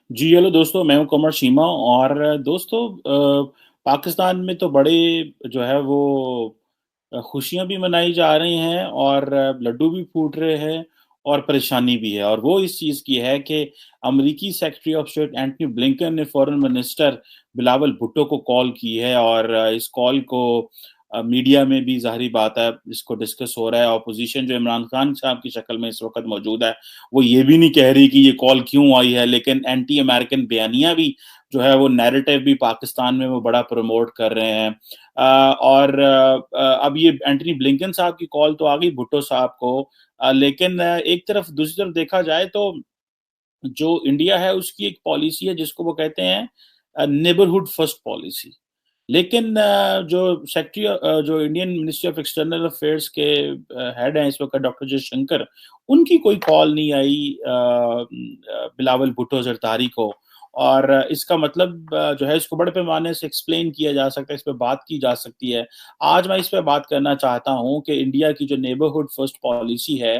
जी, hello दोस्तों, मैं हूँ कमर शीमा और दोस्तों पाकिस्तान में तो बड़े जो है वो खुशियाँ भी मनाई जा रही हैं और लड्डू भी फूट रहे हैं और परेशानी भी है और वो इस चीज़ की है कि अमेरिकी secretary of state Antony Blinken ने फॉरेन मिनिस्टर बिलावल भुट्टो को कॉल की है और इस कॉल को मीडिया में भी ज़ाहिर बात है इसको डिस्कस हो रहा है। ऑपोज़िशन जो इमरान खान साहब की शक्ल में इस वक़्त मौजूद है, वो ये भी नहीं कह रही कि ये कॉल क्यों आई है, लेकिन एंटी अमेरिकन बयानियाँ भी जो है वो नैरेटिव भी पाकिस्तान में वो बड़ा प्रमोट कर रहे हैं। और अब ये एंटनी ब्लिंकन साहब की कॉल तो आ गई भुट्टो साहब को, लेकिन एक तरफ दूसरी तरफ देखा जाए तो जो इंडिया है उसकी एक पॉलिसी है जिसको वो कहते हैं नेबरहुड फर्स्ट पॉलिसी। लेकिन जो Indian ministry of external affairs के हेड हैं इस वक्त डॉक्टर जयशंकर, उनकी कोई कॉल नहीं आई बिलावल भुट्टो जरदारी को। और इसका मतलब जो है इसको बड़े पैमाने से एक्सप्लेन किया जा सकता है, इस पे बात की जा सकती है। आज मैं इस पे बात करना चाहता हूँ कि इंडिया की जो नेबरहुड फर्स्ट पॉलिसी है,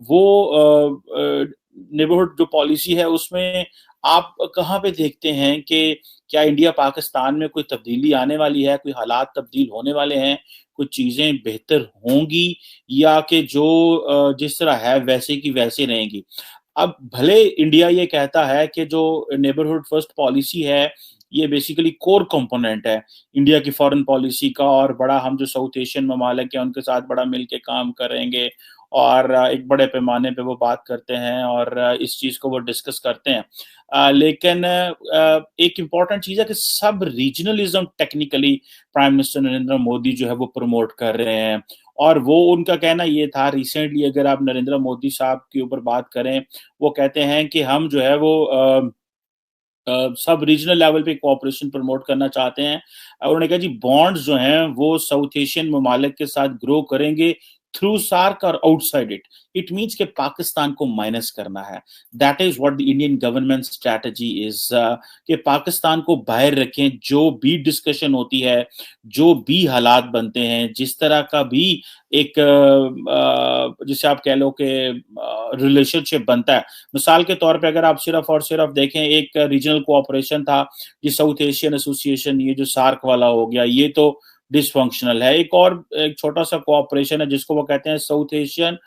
वो नेबरहुड जो पॉलिसी है उसमें आप कहाँ पे देखते हैं कि क्या इंडिया पाकिस्तान में कोई तब्दीली आने वाली है, कोई हालात तब्दील होने वाले हैं, कुछ चीज़ें बेहतर होंगी या कि जो जिस तरह है वैसे की वैसे रहेंगी? अब भले इंडिया ये कहता है कि जो नेबरहुड फर्स्ट पॉलिसी है, ये बेसिकली कोर कंपोनेंट है इंडिया की फॉरेन पॉलिसी का और बड़ा हम जो साउथ एशियन ममालिक हैं, उनके साथ बड़ा मिल के काम करेंगे और एक बड़े पैमाने पे वो बात करते हैं और इस चीज़ को वो डिस्कस करते हैं। लेकिन एक इम्पॉर्टेंट चीज़ है कि सब regionalism technically prime minister Narendra Modi जो है वो प्रमोट कर रहे हैं और वो उनका कहना ये था रिसेंटली, अगर आप नरेंद्र मोदी साहब के ऊपर बात करें, वो कहते हैं कि हम जो है वो सब रीजनल लेवल पे कोऑपरेशन प्रमोट करना चाहते हैं। उन्होंने कहा जी बॉन्ड्स जो हैं वो साउथ एशियन ममालिक के साथ ग्रो करेंगे थ्रू सार्क और आउटसाइड इट। इट मीन्स कि पाकिस्तान को माइनस करना है। That is what the Indian government strategy is, कि पाकिस्तान को बाहर रखें। जो भी डिस्कशन होती है, जो भी हालात बनते हैं, जिस तरह का भी एक जिसे आप कह लो कि रिलेशनशिप बनता है। मिसाल के तौर पे अगर आप सिर्फ और सिर्फ देखें, एक रीजनल कोऑपरेशन था, ये साउथ एशियन एसोसिएशन, ये जो सार्क वाला हो गया, ये तो डिसफंक्शनल है। एक और एक छोटा सा कोऑपरेशन है जिसको वो कहते हैं साउथ एशियन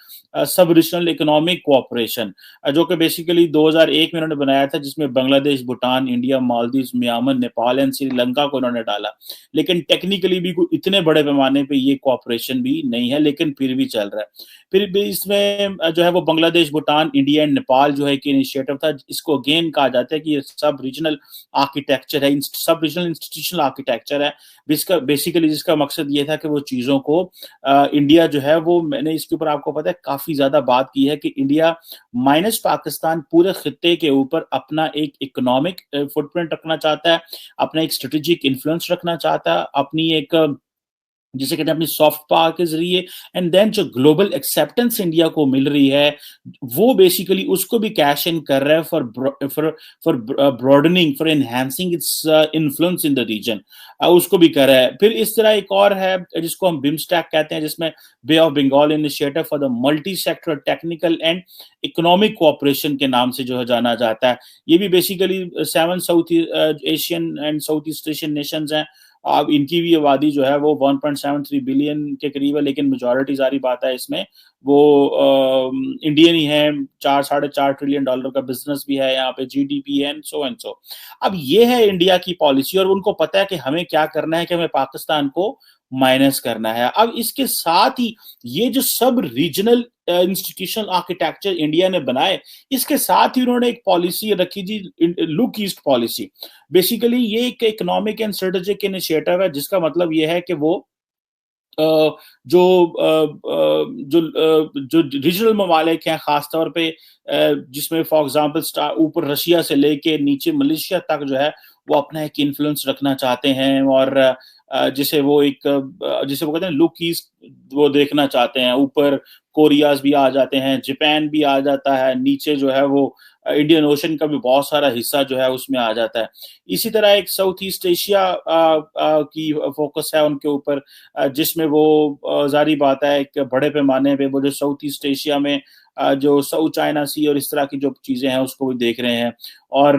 सब रीजनल इकोनॉमिक कोऑपरेशन, जो कि बेसिकली 2001 में उन्होंने बनाया था, जिसमें Bangladesh, Bhutan, India, Maldives, Myanmar, Nepal and Sri Lanka को उन्होंने डाला। लेकिन टेक्निकली भी इतने बड़े पैमाने पे ये कोऑपरेशन भी नहीं है, लेकिन फिर भी चल रहा है। फिर भी इसमें जो है वो बांग्लादेश, भूटान, इंडिया एंड नेपाल जो है कि इनिशिएटिव था। इसको अगेन कहा जाता है कि ये सब रीजनल आर्किटेक्चर है, सब रीजनल इंस्टीट्यूशनल आर्किटेक्चर है, जिसका बेसिकली जिसका मकसद ये था कि वो चीज़ों को इंडिया जो है वो, मैंने इसके ऊपर आपको पता है काफ़ी ज़्यादा बात की है कि इंडिया माइनस पाकिस्तान पूरे खित्ते के ऊपर अपना एक इकोनॉमिक फुटप्रिंट रखना चाहता है, अपना एक स्ट्रेटेजिक इन्फ्लुएंस रखना चाहता है, अपनी एक जिसे कहते हैं अपनी सॉफ्ट पावर के जरिए, एंड देन जो ग्लोबल एक्सेप्टेंस इंडिया को मिल रही है, वो बेसिकली उसको भी कैश इन कर रहा है for for broadening, for enhancing its influence in the region, उसको भी कर रहा है। फिर इस तरह एक और है जिसको हम बिम्स्टैक कहते हैं, जिसमें bay of Bengal initiative for the multi sector technical and economic cooperation के नाम से जो है जाना जाता है। ये भी basically 7 south Asian and south east Asian Nations हैं। अब इनकी भी आबादी जो है वो 1.73 बिलियन के करीब है, लेकिन मेजॉरिटी सारी बात है इसमें वो इंडियन ही है। 4 साढ़े 4 ट्रिलियन डॉलर का बिजनेस भी है यहाँ पे, GDP and so and so. अब ये है इंडिया की पॉलिसी और उनको पता है कि हमें क्या करना है, कि हमें पाकिस्तान को माइनस करना है। अब इसके साथ ही ये जो सब रीजनल इंस्टीट्यूशनल आर्किटेक्चर इंडिया ने बनाए, इसके साथ ही उन्होंने एक पॉलिसी रखी जी, लुक ईस्ट पॉलिसी। बेसिकली ये एक इकोनॉमिक एंड स्ट्रेटेजिक इनिशिएटिव है, जिसका मतलब ये है कि वो जो जो रीजनल ममालिक हैं, खासतौर पे जिसमें फॉर एग्जांपल ऊपर रशिया से लेके नीचे मलेशिया तक जो है वो अपना एक इन्फ्लुएंस रखना चाहते हैं और जिसे वो एक जिसे वो कहते हैं लुक ईस्ट, वो देखना चाहते हैं। ऊपर कोरियाज भी आ जाते हैं, जापान भी आ जाता है, नीचे जो है वो इंडियन ओशन का भी बहुत सारा हिस्सा जो है उसमें आ जाता है। इसी तरह एक साउथ ईस्ट एशिया की फोकस है उनके ऊपर, जिसमें वो जारी बात है एक बड़े पैमाने पे वो जो साउथ ईस्ट एशिया में जो साउथ चाइना सी और इस तरह की जो चीजें हैं उसको भी देख रहे हैं। और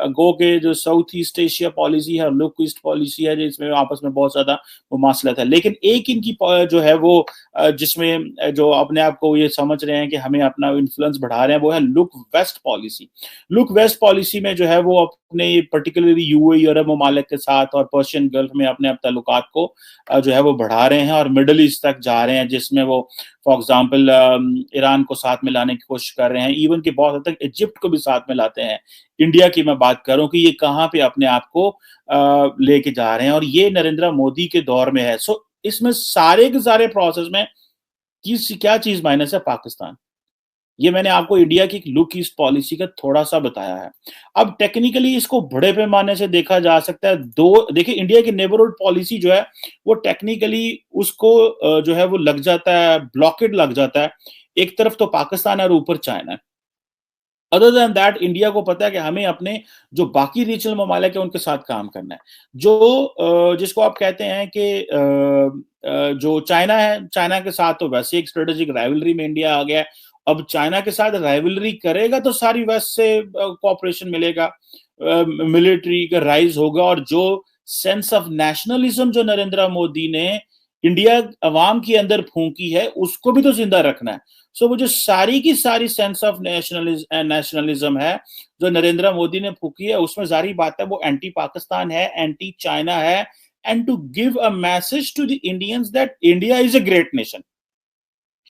गो के जो साउथ ईस्ट एशिया पॉलिसी है और लुक ईस्ट पॉलिसी है, जिसमें आपस में बहुत ज्यादा मुमासलत है। लेकिन एक इनकी जो है वो जिसमें जो अपने आप को ये समझ रहे हैं कि हमें अपना इन्फ्लुएंस बढ़ा रहे हैं, वो है look west policy. Look west policy में जो है वो अपने पर्टिकुलरली यूएई अरब ममालिक के साथ और पर्शियन गल्फ में अपने अब ताल्लुकात को जो है वो बढ़ा रहे हैं और मिडल ईस्ट तक जा रहे हैं, जिसमें वो फॉर एग्जाम्पल ईरान को साथ में लाने की कोशिश कर रहे हैं, इवन कि बहुत हद तक इजिप्ट को भी साथ में लाते हैं। इंडिया की मैं बात करूं कि ये कहां पे अपने आप को लेके जा रहे हैं, और ये नरेंद्र मोदी के दौर में है। सो इसमें सारे के सारे प्रोसेस में क्या चीज माइनस है? पाकिस्तान। ये मैंने आपको इंडिया की लुक ईस्ट पॉलिसी का थोड़ा सा बताया है। अब टेक्निकली इसको बड़े पैमाने से देखा जा सकता है। देखिए, इंडिया की नेबरहुड पॉलिसी जो है वो टेक्निकली उसको जो है वो लग जाता है, ब्लॉकेड लग जाता है। एक तरफ तो पाकिस्तान है और ऊपर चाइना है। अदर देन दैट इंडिया को पता है कि हमें अपने जो बाकी रीजनल ममालिक है उनके साथ काम करना है। जो जिसको आप कहते हैं कि जो चाइना है, चाइना के साथ तो वैसे एक स्ट्रेटेजिक राइवलरी में इंडिया आ गया है। अब चाइना के साथ राइवलरी करेगा तो सारी वेस्ट से कोऑपरेशन मिलेगा, मिलिट्री का राइज होगा, और जो सेंस ऑफ नेशनलिज्म जो नरेंद्र मोदी ने इंडिया अवाम के अंदर फूंकी है उसको भी तो जिंदा रखना है। सो वो जो सारी की सारी सेंस ऑफ नेशनलिज्म है जो नरेंद्र मोदी ने फूकी है, उसमें जारी बात है वो एंटी पाकिस्तान है, एंटी चाइना है, and to give a message to the Indians that India is a great nation.